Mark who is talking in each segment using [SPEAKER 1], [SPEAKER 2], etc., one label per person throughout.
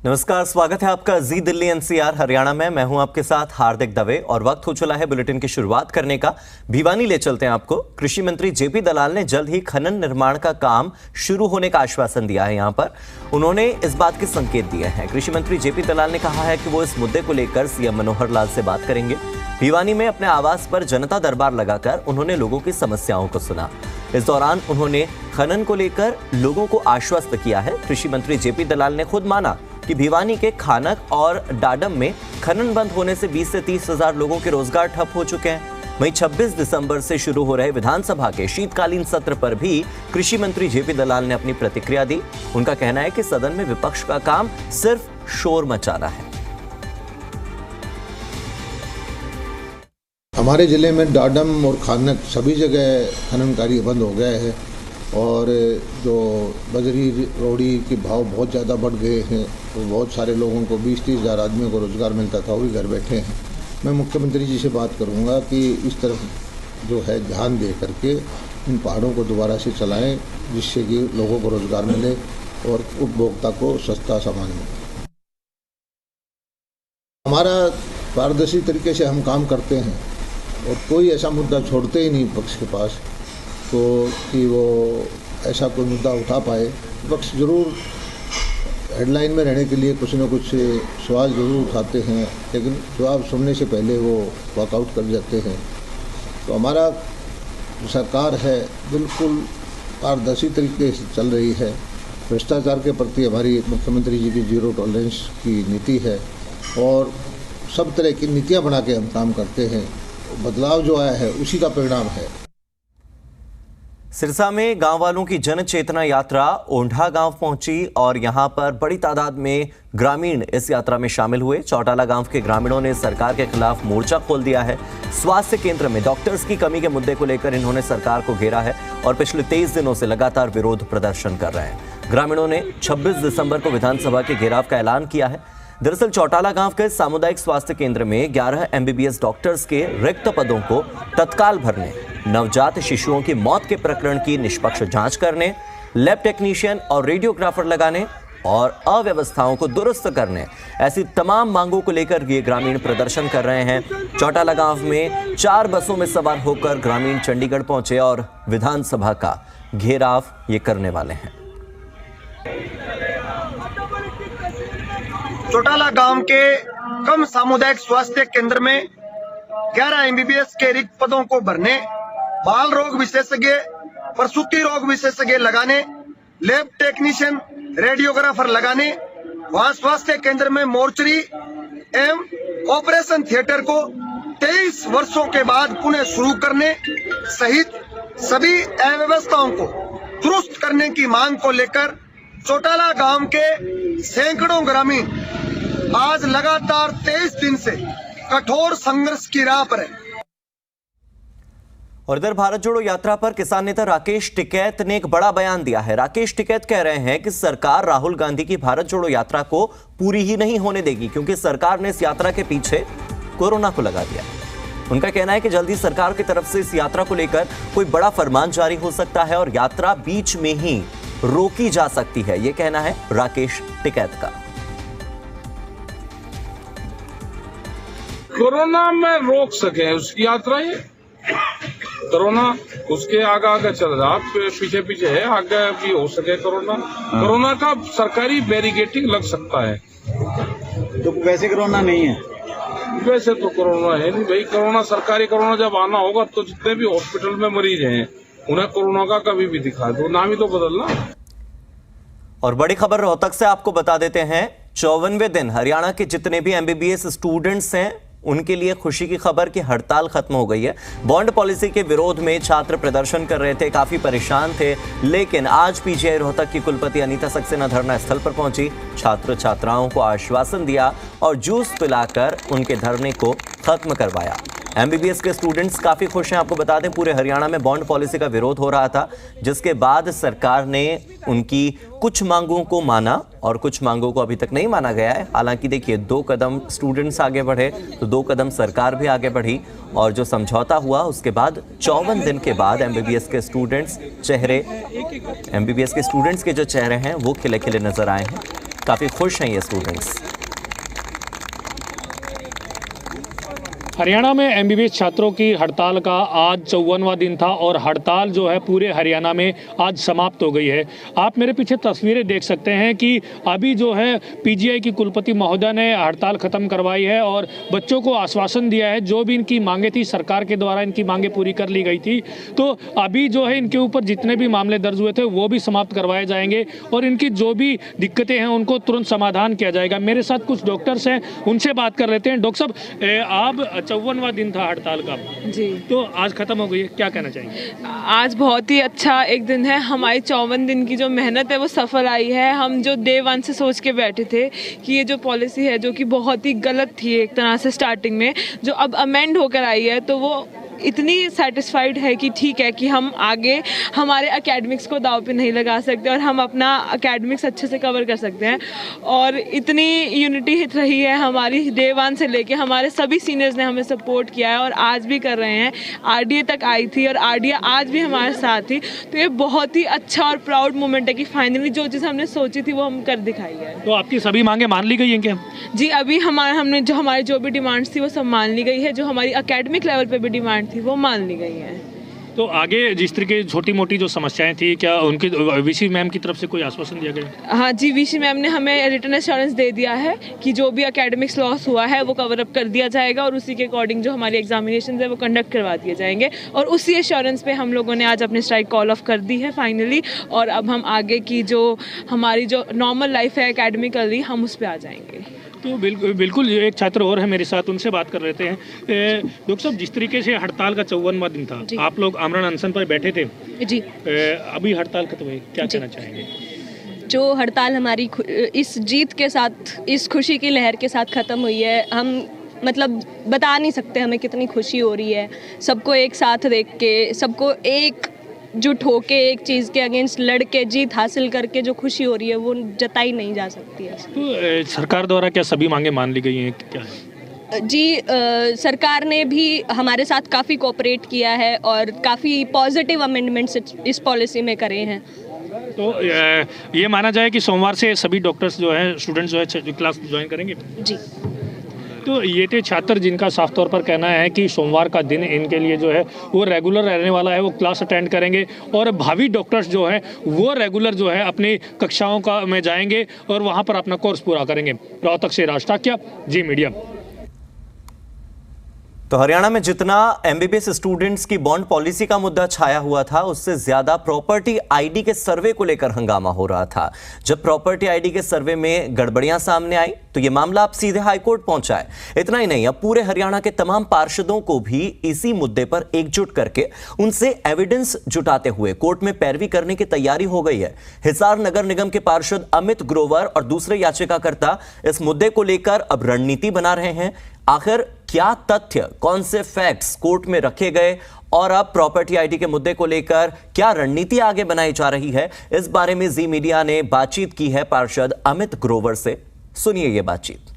[SPEAKER 1] नमस्कार, स्वागत है आपका जी दिल्ली एनसीआर हरियाणा में। मैं हूं आपके साथ हार्दिक दवे और वक्त हो चला है बुलेटिन की शुरुआत करने का। भिवानी ले चलते हैं आपको। कृषि मंत्री जेपी दलाल ने जल्द ही खनन निर्माण का काम शुरू होने का आश्वासन दिया है। यहां पर उन्होंने इस बात के संकेत दिए हैं। कृषि मंत्री जेपी दलाल ने कहा है कि वो इस मुद्दे को लेकर सीएम मनोहर लाल से बात करेंगे। भिवानी में अपने आवास पर जनता दरबार लगाकर उन्होंने लोगों की समस्याओं को सुना। इस दौरान उन्होंने खनन को लेकर लोगों को आश्वस्त किया है। कृषि मंत्री जेपी दलाल ने खुद माना कि भिवानी के खानक और डाडम में खनन बंद होने से 20 से 30 हजार लोगों के रोजगार ठप हो चुके हैं। वहीं 26 दिसंबर से शुरू हो रहे विधानसभा के शीतकालीन सत्र पर भी कृषि मंत्री जेपी दलाल ने अपनी प्रतिक्रिया दी। उनका कहना है कि सदन में विपक्ष का काम सिर्फ शोर मचाना है।
[SPEAKER 2] हमारे जिले में डाडम और खानक सभी जगह खनन कार्य बंद हो गए हैं और जो बजरी रोड़ी के भाव बहुत ज़्यादा बढ़ गए हैं तो बहुत सारे लोगों को 20-30 हज़ार आदमियों को रोज़गार मिलता था, वो भी घर बैठे हैं। मैं मुख्यमंत्री जी से बात करूंगा कि इस तरफ जो है ध्यान दे करके इन पहाड़ों को दोबारा से चलाएं, जिससे कि लोगों को रोज़गार मिले और उपभोक्ता को सस्ता सामान मिले। हमारा पारदर्शी तरीके से हम काम करते हैं और कोई ऐसा मुद्दा छोड़ते ही नहीं पक्ष के पास तो कि वो ऐसा कोई मुद्दा उठा पाए। विपक्ष जरूर हेडलाइन में रहने के लिए कुछ न कुछ सवाल जरूर उठाते हैं, लेकिन जवाब सुनने से पहले वो वॉकआउट कर जाते हैं। तो हमारा सरकार है बिल्कुल पारदर्शी तरीके से चल रही है। भ्रष्टाचार के प्रति हमारी मुख्यमंत्री जी की जीरो टॉलरेंस की नीति है और सब तरह की नीतियाँ बना के हम काम करते हैं। बदलाव जो आया है उसी का परिणाम है।
[SPEAKER 1] सिरसा में गांव वालों की जन चेतना यात्रा ओंढा गांव पहुंची और यहां पर बड़ी तादाद में ग्रामीण इस यात्रा में शामिल हुए। चौटाला गांव के ग्रामीणों ने सरकार के खिलाफ मोर्चा खोल दिया है। स्वास्थ्य केंद्र में डॉक्टर्स की कमी के मुद्दे को लेकर इन्होंने सरकार को घेरा है और पिछले 23 दिनों से लगातार विरोध प्रदर्शन कर रहे हैं। ग्रामीणों ने 26 दिसंबर को विधानसभा के घेराव का ऐलान किया है। दरअसल चौटाला गांव के सामुदायिक स्वास्थ्य केंद्र में 11 एमबीबीएस डॉक्टर्स के रिक्त पदों को तत्काल भरने, नवजात शिशुओं की मौत के प्रकरण की निष्पक्ष जांच करने, लैब टेक्नीशियन और रेडियोग्राफर लगाने और अव्यवस्थाओं को दुरुस्त करने, ऐसी तमाम मांगों को लेकर ये ग्रामीण प्रदर्शन कर रहे हैं। चौटाला गांव में 4 बसों में सवार होकर ग्रामीण चंडीगढ़ पहुंचे और विधानसभा का घेराव ये करने वाले हैं।
[SPEAKER 3] चौटाला गांव के कम सामुदायिक स्वास्थ्य केंद्र में 11 एमबीबीएस के रिक्त पदों को भरने, बाल रोग विशेषज्ञ, प्रसूति रोग विशेषज्ञ लगाने, लैब टेक्नीशियन, रेडियोग्राफर लगाने, वहां स्वास्थ्य केंद्र में मोर्चरी एवं ऑपरेशन थिएटर को 23 वर्षों के बाद पुनः शुरू करने सहित सभी अव्यवस्थाओं को दुरुस्त करने की मांग को लेकर चौटाला गांव के सैकड़ों ग्रामीण आज लगातार 23 दिन से कठोर संघर्ष की राह पर है।
[SPEAKER 1] और इधर भारत जोड़ो यात्रा पर किसान नेता राकेश टिकैत ने एक बड़ा बयान दिया है। राकेश टिकैत कह रहे हैं कि सरकार राहुल गांधी की भारत जोड़ो यात्रा को पूरी ही नहीं होने देगी क्योंकि सरकार ने इस यात्रा के पीछे कोरोना को लगा दिया। उनका कहना है कि जल्दी सरकार की तरफ से इस यात्रा को लेकर कोई बड़ा फरमान जारी हो सकता है और यात्रा बीच में ही रोकी जा सकती है। यह कहना है राकेश टिकैत का।
[SPEAKER 4] कोरोना में रोक सके उसकी यात्रा, ये कोरोना उसके आगे चल रहा, पीछे पीछे है, आगे भी हो सके कोरोना का सरकारी बैरिकेडिंग लग सकता है।
[SPEAKER 5] तो वैसे कोरोना नहीं है,
[SPEAKER 4] वैसे तो कोरोना है नहीं भाई। कोरोना सरकारी कोरोना जब आना होगा तो जितने भी हॉस्पिटल में मरीज हैं उन्हें कोरोना का कभी भी दिखा दो, नाम ही तो बदलना।
[SPEAKER 1] और बड़ी खबर रोहतक से आपको बता देते हैं। 54वें दिन हरियाणा के जितने भी एमबीबीएस स्टूडेंट्स हैं उनके लिए खुशी की खबर कि हड़ताल खत्म हो गई है। बॉन्ड पॉलिसी के विरोध में छात्र प्रदर्शन कर रहे थे, काफी परेशान थे, लेकिन आज पीजीआई रोहतक की कुलपति अनीता सक्सेना धरना स्थल पर पहुंची, छात्र छात्राओं को आश्वासन दिया और जूस पिलाकर उनके धरने को खत्म करवाया। एमबीबीएस के स्टूडेंट्स काफी खुश हैं। आपको बता दें पूरे हरियाणा में बॉन्ड पॉलिसी का विरोध हो रहा था, जिसके बाद सरकार ने उनकी कुछ मांगों को माना और कुछ मांगों को अभी तक नहीं माना गया है। हालांकि देखिए 2 कदम स्टूडेंट्स आगे बढ़े तो 2 कदम सरकार भी आगे बढ़ी और जो समझौता हुआ उसके बाद 54 दिन के बाद एमबीबीएस के स्टूडेंट्स के जो चेहरे हैं वो खिले खिले नजर आए हैं। काफी खुश हैं ये स्टूडेंट्स।
[SPEAKER 6] हरियाणा में एमबीबीएस छात्रों की हड़ताल का आज 54वां दिन था और हड़ताल जो है पूरे हरियाणा में आज समाप्त हो गई है। आप मेरे पीछे तस्वीरें देख सकते हैं कि अभी जो है पीजीआई की कुलपति महोदय ने हड़ताल खत्म करवाई है और बच्चों को आश्वासन दिया है जो भी इनकी मांगे थी सरकार के द्वारा इनकी मांगे पूरी कर ली गई थी। तो अभी जो है इनके ऊपर जितने भी मामले दर्ज हुए थे वो भी समाप्त करवाए जाएंगे और इनकी जो भी दिक्कतें हैं उनको तुरंत समाधान किया जाएगा। मेरे साथ कुछ डॉक्टर्स हैं, उनसे बात कर लेते हैं। डॉक्टर साहब, आप 54वां दिन था हड़ताल का
[SPEAKER 7] जी,
[SPEAKER 6] तो आज खत्म हो गई है, क्या कहना चाहेंगे?
[SPEAKER 7] आज बहुत ही अच्छा एक दिन है। हमारी 54 दिन की जो मेहनत है वो सफल आई है। हम जो डे 1 से सोच के बैठे थे कि ये जो पॉलिसी है जो कि बहुत ही गलत थी एक तरह से स्टार्टिंग में, जो अब अमेंड होकर आई है, तो वो इतनी सेटिस्फाइड है कि ठीक है कि हम आगे हमारे एकेडमिक्स को दाव पे नहीं लगा सकते और हम अपना एकेडमिक्स अच्छे से कवर कर सकते हैं। और इतनी यूनिटी रही है हमारी डे 1 से लेके, हमारे सभी सीनियर्स ने हमें सपोर्ट किया है और आज भी कर रहे हैं। आरडीए तक आई थी और आरडीए आज भी हमारे साथ थी। तो ये बहुत ही अच्छा और प्राउड मोमेंट है कि फाइनली जो चीज़ हमने सोची थी वो हम कर दिखाई है।
[SPEAKER 6] तो आपकी सभी मांगे मान ली गई हैं क्या?
[SPEAKER 7] जी, अभी हमने हमारी जो भी डिमांड्स थी वो सब मान ली गई है। जो हमारी एकेडमिक लेवल पे भी डिमांड थी वो मान ली गई है।
[SPEAKER 6] तो आगे जिस तरह की छोटी मोटी जो समस्याएं थी, क्या उनकी वीसी मैम की तरफ से कोई आश्वासन दिया गया?
[SPEAKER 7] हाँ जी, वीसी मैम ने हमें रिटन एश्योरेंस दे दिया है कि जो भी एकेडमिक्स लॉस हुआ है वो कवर अप कर दिया जाएगा और उसी के अकॉर्डिंग जो हमारी एग्जामिनेशन है वो कंडक्ट करवा दिए जाएंगे। और उसी एश्योरेंस पे हम लोगों ने आज अपनी स्ट्राइक कॉल ऑफ कर दी है फाइनली। और अब हम आगे की जो हमारी जो नॉर्मल लाइफ है एकेडमिकली, हम उस पर आ जाएंगे।
[SPEAKER 6] तो बिल्कुल एक छात्र और है मेरे साथ, उनसे बात कर लेते हैं। डॉक्टर साहब, जिस तरीके से हड़ताल का 54वां दिन था, आप लोग आमरण अनशन पर बैठे थे
[SPEAKER 8] जी,
[SPEAKER 6] अभी हड़ताल खत्म हुई, क्या कहना चाहेंगे?
[SPEAKER 8] जो हड़ताल हमारी इस जीत के साथ, इस खुशी की लहर के साथ ख़त्म हुई है, हम मतलब बता नहीं सकते हमें कितनी खुशी हो रही है। सबको एक साथ देख के, सबको एक जुट होके एक चीज़ के अगेंस्ट लड़ के जीत हासिल करके जो खुशी हो रही है वो जताई नहीं जा सकती है।
[SPEAKER 6] तो सरकार द्वारा क्या सभी मांगे मान ली गई हैं, क्या है?
[SPEAKER 8] जी, सरकार ने भी हमारे साथ काफ़ी कोऑपरेट किया है और काफ़ी पॉजिटिव अमेंडमेंट्स इस पॉलिसी में करे हैं।
[SPEAKER 6] तो ये माना जाए कि सोमवार से सभी डॉक्टर्स जो हैं, स्टूडेंट्स जो है क्लास ज्वाइन करेंगे?
[SPEAKER 8] जी,
[SPEAKER 6] तो ये थे छात्र जिनका साफ तौर पर कहना है कि सोमवार का दिन इनके लिए जो है वो रेगुलर रहने वाला है, वो क्लास अटेंड करेंगे और भावी डॉक्टर्स जो हैं वो रेगुलर जो है अपनी कक्षाओं का में जाएंगे और वहाँ पर अपना कोर्स पूरा करेंगे। रोहतक से राज टाकिया, जी मीडिया।
[SPEAKER 1] तो हरियाणा में जितना एमबीबीएस स्टूडेंट्स की बॉन्ड पॉलिसी का मुद्दा छाया हुआ था, उससे ज्यादा प्रॉपर्टी आईडी के सर्वे को लेकर हंगामा हो रहा था। जब प्रॉपर्टी आईडी के सर्वे में गड़बड़ियां सामने आई तो यह मामला अब सीधे हाईकोर्ट पहुंचा है। इतना ही नहीं, अब पूरे हरियाणा के तमाम पार्षदों को भी इसी मुद्दे पर एकजुट करके उनसे एविडेंस जुटाते हुए कोर्ट में पैरवी करने की तैयारी हो गई है। हिसार नगर निगम के पार्षद अमित ग्रोवर और दूसरे याचिकाकर्ता इस मुद्दे को लेकर अब रणनीति बना रहे हैं। आखिर क्या तथ्य, कौन से फैक्ट्स कोर्ट में रखे गए और अब प्रॉपर्टी आईडी के मुद्दे को लेकर क्या रणनीति आगे बनाई जा रही है, इस बारे में जी मीडिया ने बातचीत की है पार्षद अमित ग्रोवर से। सुनिए ये बातचीत।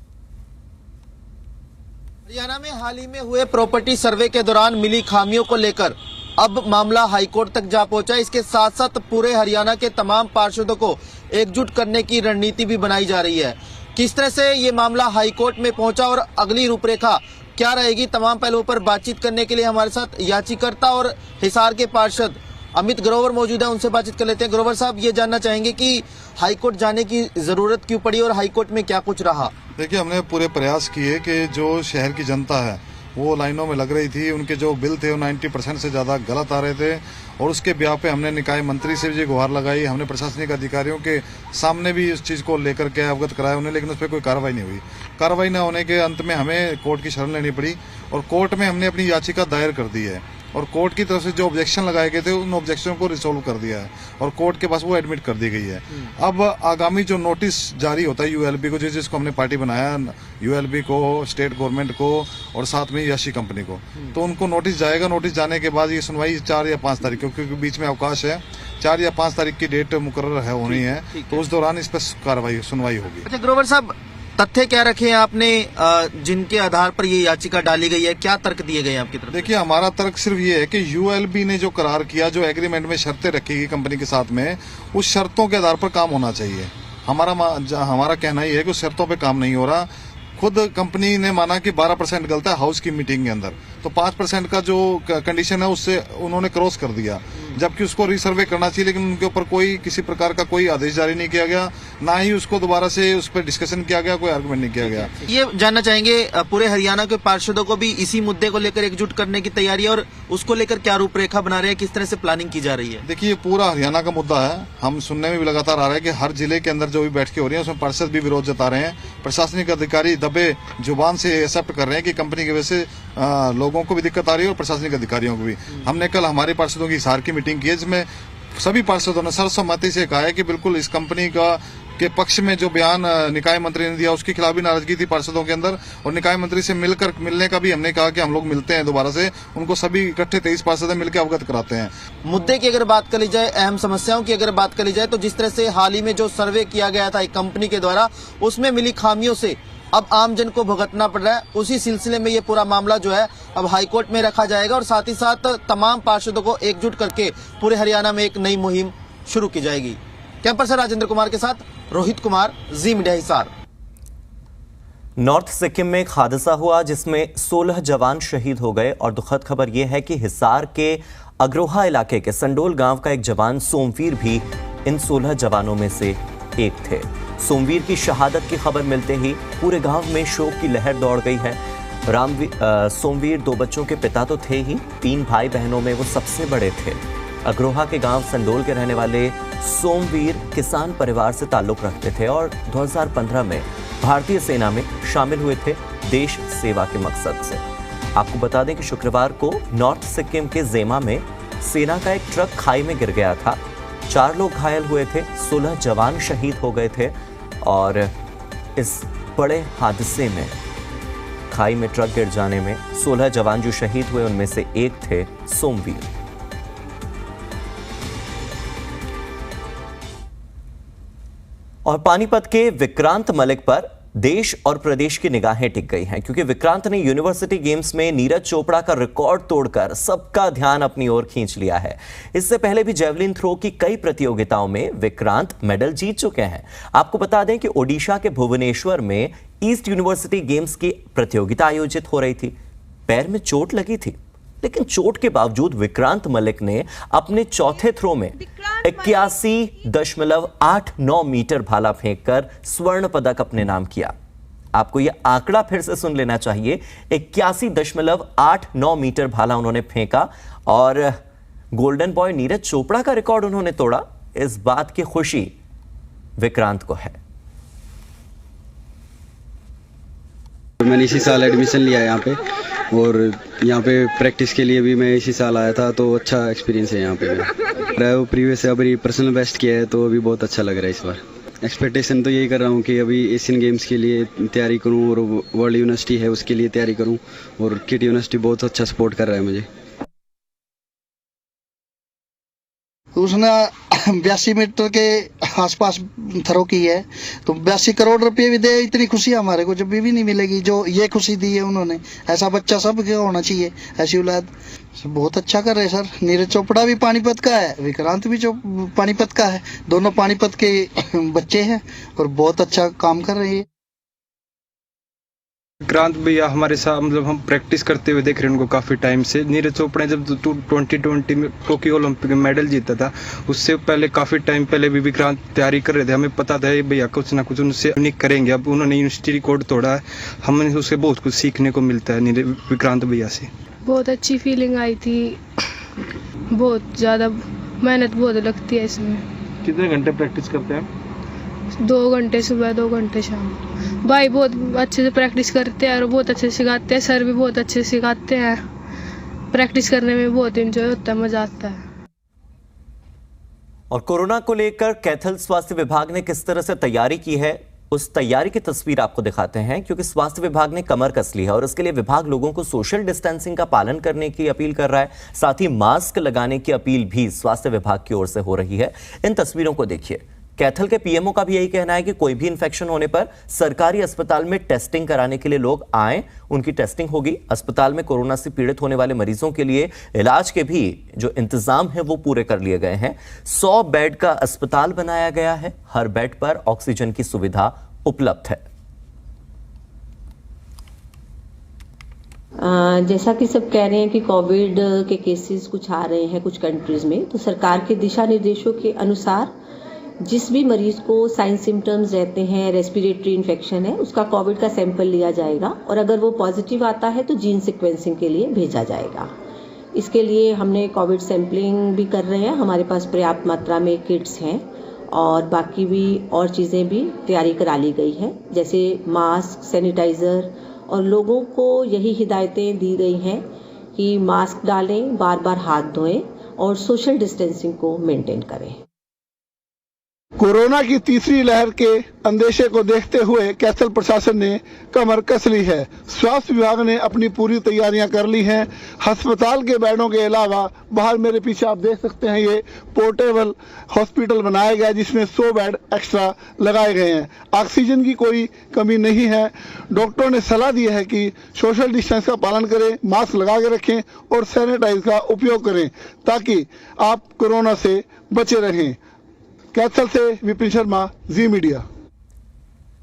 [SPEAKER 9] हरियाणा में हाल ही में हुए प्रॉपर्टी सर्वे के दौरान मिली खामियों को लेकर अब मामला हाईकोर्ट तक जा पहुंचा। इसके साथ साथ पूरे हरियाणा के तमाम पार्षदों को एकजुट करने की रणनीति भी बनाई जा रही है। किस तरह से ये मामला हाईकोर्ट में पहुंचा और अगली रूपरेखा क्या रहेगी, तमाम पहलुओं पर बातचीत करने के लिए हमारे साथ याचिकाकर्ता और हिसार के पार्षद अमित ग्रोवर मौजूद है। उनसे बातचीत कर लेते हैं। ग्रोवर साहब, ये जानना चाहेंगे कि हाईकोर्ट जाने की जरूरत क्यों पड़ी और हाईकोर्ट में क्या कुछ रहा?
[SPEAKER 10] देखिए, हमने पूरे प्रयास किए कि जो शहर की जनता है वो लाइनों में लग रही थी, उनके जो बिल थे वो 90% से ज्यादा गलत आ रहे थे और उसके ब्याह पे हमने निकाय मंत्री से भी गुहार लगाई, हमने प्रशासनिक अधिकारियों के सामने भी इस चीज को लेकर के अवगत कराया उन्हें, लेकिन उस पर कोई कार्रवाई नहीं हुई। कार्रवाई न होने के अंत में हमें कोर्ट की शरण लेनी पड़ी और कोर्ट में हमने अपनी याचिका दायर कर दी है और कोर्ट की तरफ से जो ऑब्जेक्शन लगाए गए थे उन ऑब्जेक्शन को रिसोल्व कर दिया है और कोर्ट के पास वो एडमिट कर दी गई है। अब आगामी जो नोटिस जारी होता है यूएलबी को, जिसको हमने पार्टी बनाया, यूएलबी को, स्टेट गवर्नमेंट को और साथ में यशी कंपनी को, तो उनको नोटिस जाएगा। नोटिस जाने के बाद ये सुनवाई 4 या 5 तारीख, क्योंकि बीच में अवकाश है, 4 या 5 तारीख की डेट मुकर्रर है होनी है, तो उस दौरान इस पर सुनवाई होगी।
[SPEAKER 9] अच्छा ग्रोवर साहब, तथ्य क्या रखे हैं आपने जिनके आधार पर ये याचिका डाली गई है, क्या तर्क दिए गए हैं आपकी तरफ?
[SPEAKER 10] देखिए, हमारा तर्क सिर्फ ये है कि यूएलबी ने जो करार किया, जो एग्रीमेंट में शर्तें रखी गई कंपनी के साथ में, उस शर्तों के आधार पर काम होना चाहिए हमारा कहना ही है कि उस शर्तों पे काम नहीं हो रहा। खुद कंपनी ने माना कि 12% गलत है हाउस की मीटिंग के अंदर, तो 5% का जो कंडीशन है उससे उन्होंने क्रॉस कर दिया, जबकि उसको रिसर्वे करना चाहिए, लेकिन उनके ऊपर कोई किसी प्रकार का कोई आदेश जारी नहीं किया गया, ना ही उसको दोबारा से उस पर डिस्कशन किया गया, कोई आर्गुमेंट नहीं किया गया।
[SPEAKER 9] ये जानना चाहेंगे पूरे हरियाणा के पार्षदों को भी इसी मुद्दे को लेकर एकजुट करने की तैयारी है और उसको लेकर क्या रूपरेखा बना रहे हैं, किस तरह से प्लानिंग की जा रही है?
[SPEAKER 10] देखिए, ये पूरा हरियाणा का मुद्दा है। हम सुनने में भी लगातार आ रहा है कि हर जिले के अंदर जो भी बैठकें हो रही है उसमें पार्षद भी विरोध जता रहे हैं। प्रशासनिक अधिकारी दबे जुबान से एक्सेप्ट कर रहे हैं कि कंपनी की वजह से लोगों को भी दिक्कत आ रही है और प्रशासनिक अधिकारियों को भी। हमने कल हमारे पार्षदों की हिसार की मीटिंग की है, जिसमें सभी पार्षदों ने सर्वसम्मति से कहा है कि बिल्कुल इस कंपनी के पक्ष में जो बयान निकाय मंत्री ने दिया उसके खिलाफ भी नाराजगी थी पार्षदों के अंदर, और निकाय मंत्री से मिलने का भी हमने कहा कि हम लोग मिलते हैं दोबारा से, उनको सभी इकट्ठे 23 पार्षद मिलकर अवगत कराते हैं।
[SPEAKER 9] मुद्दे की अगर बात करी जाए, अहम समस्याओं की अगर बात करी जाए, तो जिस तरह से हाल ही में जो सर्वे किया गया था एक कंपनी के द्वारा, उसमें मिली खामियों से अब आमजन को भुगतना पड़ रहा है। उसी सिलसिले में ये पूरा मामला जो है अब हाईकोर्ट में रखा जाएगा और साथ ही साथ तमाम पार्षदों को एकजुट करके पूरे हरियाणा में एक नई मुहिम शुरू की जाएगी। कैंपर से राजेंद्र कुमार के साथ रोहित कुमार, जी मीडिया हिसार।
[SPEAKER 1] नॉर्थ सिक्किम में एक हादसा हुआ जिसमें 16 जवान शहीद हो गए और दुखद खबर यह है कि हिसार के अग्रोहा इलाके के संडोल गांव का एक जवान सोमवीर भी इन 16 जवानों में से एक थे। सोमवीर की शहादत की खबर मिलते ही पूरे गांव में शोक की लहर दौड़ गई है। सोमवीर 2 बच्चों के पिता तो थे ही, 3 भाई बहनों में वो सबसे बड़े थे। अग्रोहा के गांव संडोल के रहने वाले सोमवीर किसान परिवार से ताल्लुक रखते थे और 2015 में भारतीय सेना में शामिल हुए थे देश सेवा के मकसद से। आपको बता दें कि शुक्रवार को नॉर्थ सिक्किम के जेमा में सेना का एक ट्रक खाई में गिर गया था। 4 लोग घायल हुए थे, 16 जवान शहीद हो गए थे और इस बड़े हादसे में खाई में ट्रक गिर जाने में 16 जवान जो शहीद हुए उनमें से एक थे सोमवीर। और पानीपत के विक्रांत मलिक पर देश और प्रदेश की निगाहें टिक गई हैं क्योंकि विक्रांत ने यूनिवर्सिटी गेम्स में नीरज चोपड़ा का रिकॉर्ड तोड़कर सबका ध्यान अपनी ओर खींच लिया है। इससे पहले भी जेवलिन थ्रो की कई प्रतियोगिताओं में विक्रांत मेडल जीत चुके हैं। आपको बता दें कि ओडिशा के भुवनेश्वर में ईस्ट यूनिवर्सिटी गेम्स की प्रतियोगिता आयोजित हो रही थी। पैर में चोट लगी थी, लेकिन चोट के बावजूद विक्रांत मलिक ने अपने चौथे थ्रो में 81.89 मीटर भाला फेंककर स्वर्ण पदक अपने नाम किया। आपको यह आंकड़ा फिर से सुन लेना चाहिए, 81.89 मीटर भाला उन्होंने फेंका और गोल्डन बॉय नीरज चोपड़ा का रिकॉर्ड उन्होंने तोड़ा। इस बात की खुशी विक्रांत को है।
[SPEAKER 11] मैंने इसी साल एडमिशन लिया है यहाँ पे और यहाँ पे प्रैक्टिस के लिए भी मैं इसी साल आया था, तो अच्छा एक्सपीरियंस है यहाँ पे मेरा। वो प्रीवियस से अभी पर्सनल बेस्ट किया है तो अभी बहुत अच्छा लग रहा है इस बार। एक्सपेक्टेशन तो यही कर रहा हूँ कि अभी एशियन गेम्स के लिए तैयारी करूँ और वर्ल्ड यूनिवर्सिटी है उसके लिए तैयारी करूँ, और किट यूनिवर्सिटी बहुत अच्छा सपोर्ट कर रहा है मुझे।
[SPEAKER 12] उसने 82 मीटर के आसपास थ्रो की है, तो 82 करोड़ रुपए भी दे, इतनी खुशी हमारे को जब भी नहीं मिलेगी जो ये खुशी दी है उन्होंने। ऐसा बच्चा सब के होना चाहिए, ऐसी औलाद। बहुत अच्छा कर रहे सर। नीरज चोपड़ा भी पानीपत का है, विक्रांत भी जो पानीपत का है, दोनों पानीपत के बच्चे हैं और बहुत अच्छा काम कर रहे हैं।
[SPEAKER 13] विक्रांत भैया हमारे साथ मतलब हम प्रैक्टिस करते हुए देख रहे हैं उनको काफ़ी टाइम से। नीरज चोपड़ा ने जब 2020 में टोक्यो ओलंपिक में मेडल जीता था, उससे पहले काफ़ी टाइम पहले भी विक्रांत तैयारी कर रहे थे। हमें पता था भैया कुछ ना कुछ उनसे यूनिक करेंगे। अब उन्होंने यूनिवर्सिटी रिकॉर्ड तोड़ा है, हमें उससे बहुत कुछ सीखने को मिलता है विक्रांत भैया से।
[SPEAKER 14] बहुत अच्छी फीलिंग आई थी, बहुत ज़्यादा मेहनत बहुत लगती है इसमें।
[SPEAKER 13] कितने घंटे प्रैक्टिस करते हैं?
[SPEAKER 14] 2 घंटे सुबह, 2 घंटे शाम। भाई बहुत अच्छे से प्रैक्टिस करते हैं और बहुत अच्छे से सिखाते हैं, सर भी बहुत अच्छे से सिखाते हैं। प्रैक्टिस करने में बहुत एंजॉय होता है, मजा आता है।
[SPEAKER 1] और कोरोना को लेकर कैथल स्वास्थ्य विभाग ने किस तरह से तैयारी की है, उस तैयारी की तस्वीर आपको दिखाते हैं क्योंकि स्वास्थ्य विभाग ने कमर कस ली है और इसके लिए विभाग लोगों को सोशल डिस्टेंसिंग का पालन करने की अपील कर रहा है। साथ ही मास्क लगाने की अपील भी स्वास्थ्य विभाग की ओर से हो रही है। इन तस्वीरों को देखिए, कैथल के पीएमओ का भी यही कहना है कि कोई भी इंफेक्शन होने पर सरकारी अस्पताल में टेस्टिंग कराने के लिए लोग आएं, उनकी टेस्टिंग होगी। अस्पताल में कोरोना से पीड़ित होने वाले मरीजों के लिए इलाज के भी जो इंतजाम है वो पूरे कर लिए गए हैं। 100 बेड का अस्पताल बनाया गया है, हर बेड पर ऑक्सीजन की सुविधा उपलब्ध है।
[SPEAKER 15] जैसा कि सब कह रहे हैं कि कोविड के केसेस कुछ आ रहे हैं कुछ कंट्रीज में, तो सरकार के दिशा निर्देशों के अनुसार जिस भी मरीज को साइन सिम्टम्स रहते हैं, रेस्पिरेटरी इन्फेक्शन है, उसका कोविड का सैंपल लिया जाएगा और अगर वो पॉजिटिव आता है तो जीन सीक्वेंसिंग के लिए भेजा जाएगा। इसके लिए हमने कोविड सैंपलिंग भी कर रहे हैं, हमारे पास पर्याप्त मात्रा में किट्स हैं और बाकी भी और चीज़ें भी तैयारी करा ली गई है, जैसे मास्क, सैनिटाइज़र, और लोगों को यही हिदायतें दी गई हैं कि मास्क डालें, बार बार हाथ धोएं और सोशल डिस्टेंसिंग को मेंटेन करें।
[SPEAKER 16] कोरोना की तीसरी लहर के अंदेशे को देखते हुए कैथल प्रशासन ने कमर कस ली है। स्वास्थ्य विभाग ने अपनी पूरी तैयारियां कर ली हैं। अस्पताल के बेडों के अलावा बाहर मेरे पीछे आप देख सकते हैं ये पोर्टेबल हॉस्पिटल बनाया गया जिसमें 100 बेड एक्स्ट्रा लगाए गए हैं। ऑक्सीजन की कोई कमी नहीं है। डॉक्टरों ने सलाह दी है कि सोशल डिस्टेंस का पालन करें, मास्क लगा के रखें और सैनिटाइजर का उपयोग करें ताकि आप कोरोना से बचे रहें। कैथल से विपिन शर्मा, जी मीडिया।